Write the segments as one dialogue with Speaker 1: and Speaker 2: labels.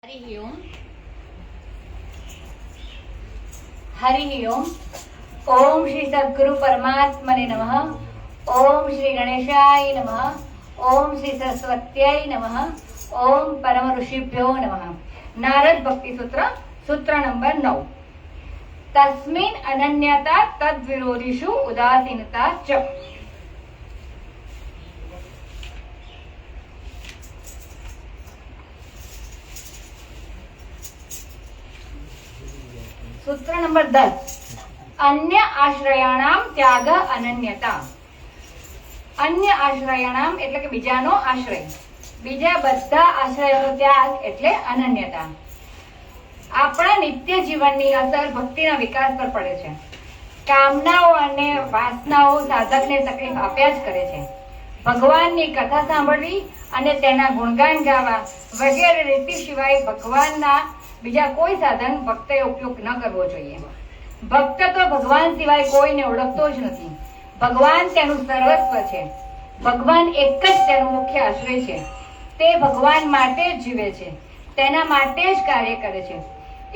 Speaker 1: हरि ओम। हरि ओम। ओम श्री सद्गुरु परमात्मने नमः। ओम श्री गणेशाय नमः। ओम श्री सरस्वत्यै नमः। ओम परम ऋषिभ्यो नमः। नारद भक्ति सूत्र सूत्र नंबर 9। तस्मिन् अनन्यता तद्विरोधिषु उदासीनता च। सूत्र नंबर 10। अन्य आश्रयाणाम त्याग अनन्यता। अन्य आश्रयाणाम એટલે કે બીજાનો આશ્રય, બીજા બધા આશ્રયનો ત્યાગ એટલે અનન્યતા। આપણા નિત્ય જીવનની અસર ભક્તિના વિકાસ પર પડે છે। કામનાઓ અને વાસનાઓ સાધકને તકલીફ આપ્યા જ કરે છે। ભગવાનની કથા સાંભળવી અને તેના ગુણગાન ગાવા વગેરે રીતિ સિવાય ભગવાનના બીજા કોઈ સાધન ભક્તે ઉપયોગ ન કરવો જોઈએ। ભક્ત તો ભગવાન સિવાય કોઈને ઓળખતો જ નથી। ભગવાન તેનું સર્વસ્વ છે। ભગવાન એક જ તેનો મુખ્ય આશ્રય છે। તે ભગવાન માટે જ જીવે છે, તેના માટે જ કાર્ય કરે છે।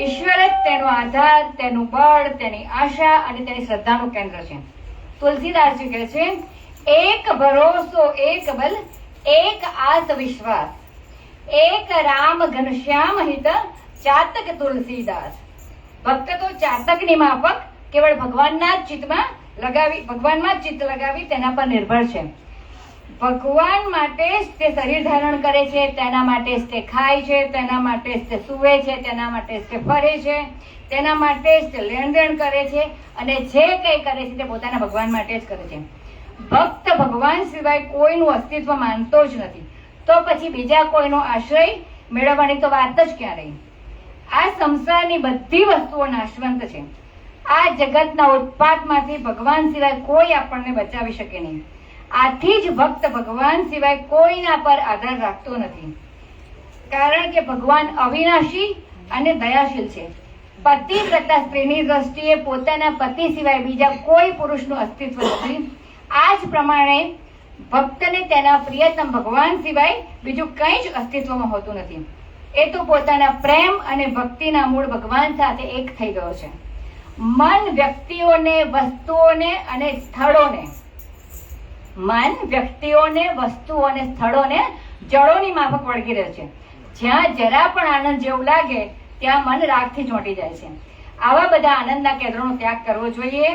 Speaker 1: ઈશ્વર જ તેનો આધાર, તેનું બળ, તેની આશા અને તેની શ્રદ્ધાનું કેન્દ્ર છે। તુલસીદાસજી કહે છે, એક ભરોસો એક બલ, એક આસ વિશ્વાસ, એક રામ ઘનશ્યામ હિત, ચાતક તુલસીદાસ। ભક્ત તો ચાતકની માફક કેવળ ભગવાનના જ ચિત્તમાં લગાવી તેના પર નિર્ભર છે। ભગવાન માટે જ તે શરીર ધારણ કરે છે, તેના માટે જ તે ખાય છે, તેના માટે જ તે સૂવે છે, તેના માટે જ તે ફરે છે, તેના માટે જ તે લેણદેણ કરે છે અને જે કંઈ કરે છે તે પોતાના ભગવાન માટે જ કરે છે। ભક્ત ભગવાન સિવાય કોઈનું અસ્તિત્વ માનતો જ નથી, તો પછી બીજા કોઈનો આશ્રય મેળવવાની તો વાત જ ક્યાં રહી। આ સંસારની બધી વસ્તુઓ નાશવંત છે। આ જગતના ઉત્પાતમાંથી ભગવાન સિવાય કોઈ આપણને બચાવી શકે નહીં। આથી જ ભક્ત ભગવાન સિવાય કોઈના પર આધાર રાખતો નથી, કારણ કે ભગવાન અવિનાશી અને દયાશીલ છે। પતિ કરતા સ્ત્રીની દ્રષ્ટિએ પોતાના પતિ સિવાય બીજા કોઈ પુરુષનું અસ્તિત્વ નથી। આ જ પ્રમાણે ભક્તને તેના પ્રિયતમ ભગવાન સિવાય બીજું કંઈ જ અસ્તિત્વમાં હોતું નથી। એ તો પોતાના પ્રેમ અને ભક્તિના મૂળ ભગવાન સાથે એક થઈ ગયો છે। મન વ્યક્તિઓને, વસ્તુઓને અને સ્થળોને જળોની માફક વળગી રહે છે। જ્યાં જરા પણ આનંદ જેવું લાગે ત્યાં મન રાગથી ચોંટી જાય છે। આવા બધા આનંદના કેન્દ્રોનો ત્યાગ કરવો જોઈએ।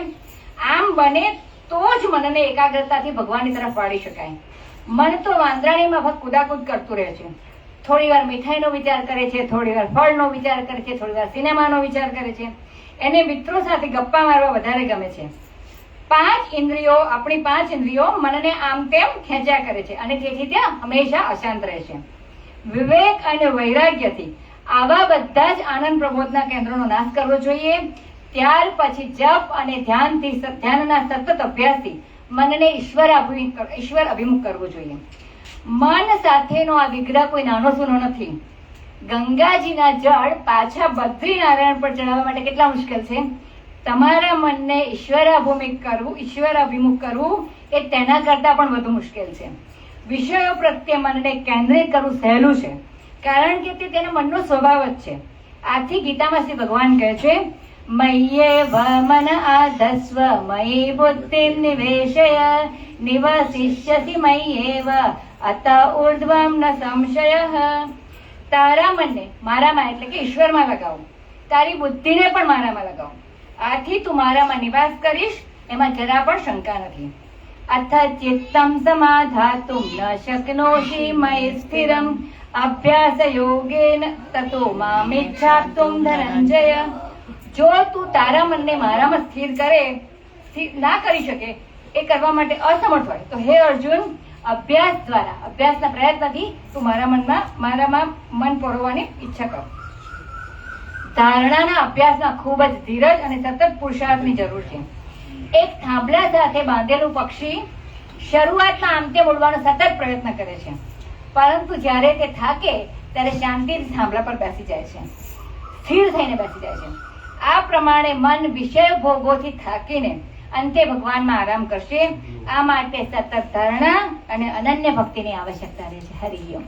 Speaker 1: આમ બને તો જ મનને એકાગ્રતાથી ભગવાનની તરફ વાળી શકાય। મન તો વાંદરાની માફક કુદાકુદ કરતું રહે છે। થોડી વાર મીઠાઈનો વિચાર કરે છે, થોડી વાર ફળનો વિચાર કરે છે, થોડી વાર સિનેમાનો વિચાર કરે છે। એને મિત્રો સાથે ગપ્પા મારવા વધારે ગમે છે। આપણી પાંચ ઇન્દ્રિયો મનને આમ તેમ ખેંચ્યા કરે છે અને તેથી ત્યાં હંમેશા અશાંત રહે છે। વિવેક અને વૈરાગ્યથી આવા બધા જ આનંદ પ્રબોધના કેન્દ્રોનો નાશ કરવો જોઈએ। ત્યાર પછી જપ અને ધ્યાનના સતત અભ્યાસથી મનને ઈશ્વર અભિમુખ કરવું જોઈએ। મન સાથેનો આ વિગ્રહ કોઈ નાનો સૂનો નથી। ગંગાજીના જળ પાછા બદ્રીનારાયણ પર ચડાવવા માટે કેટલા મુશ્કેલ છે। તમારા મનને ઈશ્વર અભિમુખ કરવું એ તેના કરતા પણ વધુ મુશ્કેલ છે। વિષયો પ્રત્યે મનને કેન્દ્રિત કરવું સહેલું છે, કારણ કે તે તેના મનનો સ્વભાવ જ છે। આથી ગીતામાં શ્રી ભગવાન કહે છે, મય્યેવ મન આધસ્વ મયી બુદ્ધિ નિવેશય નિવસિષ્યસી મય્યેવ અત ઉર્ધ્વમ ન સંશયઃ। તારા મનને મારામાં એટલે કે ઈશ્વરમાં લગાવો, તારી બુદ્ધિને પણ મારામાં લગાવો, આથી તું મારામાં નિવાસ કરીશ, એમાં જરા પણ શંકા નથી। અથ ચિત્તમ સમાધાતુમ ન શક્નોષિ મયિ સ્થિરમ અભ્યાસ યોગેન તતો મામિચ્છાપ્તુમ ધનંજય। જો તું તારા મનને મારામાં ના કરી શકે, એ કરવા માટે અસમર્થ હોય, તો હે અર્જુન, અભ્યાસના પ્રયત્નથી તું મારામાં મન પરોવવાની ઈચ્છા કર। ધારણાના અભ્યાસમાં ખૂબ જ ધીરજ અને સતત પુરુષાર્થની જરૂર છે। એક થાંભલા સાથે બાંધેલું પક્ષી શરૂઆતમાં આમ તેમ ઉડવાનો સતત પ્રયત્ન કરે છે, પરંતુ જ્યારે તે થાકે ત્યારે શાંતિથી થાંભલા પર બેસી જાય છે, સ્થિર થઈને બેસી જાય છે। આ પ્રમાણે મન વિષય ભોગોથી થાકીને અંતે ભગવાનમાં આરામ કરશે। આ માટે સતત ધારણા અને અનન્ય ભક્તિની આવશ્યકતા રહે છે। હરિ ઓમ।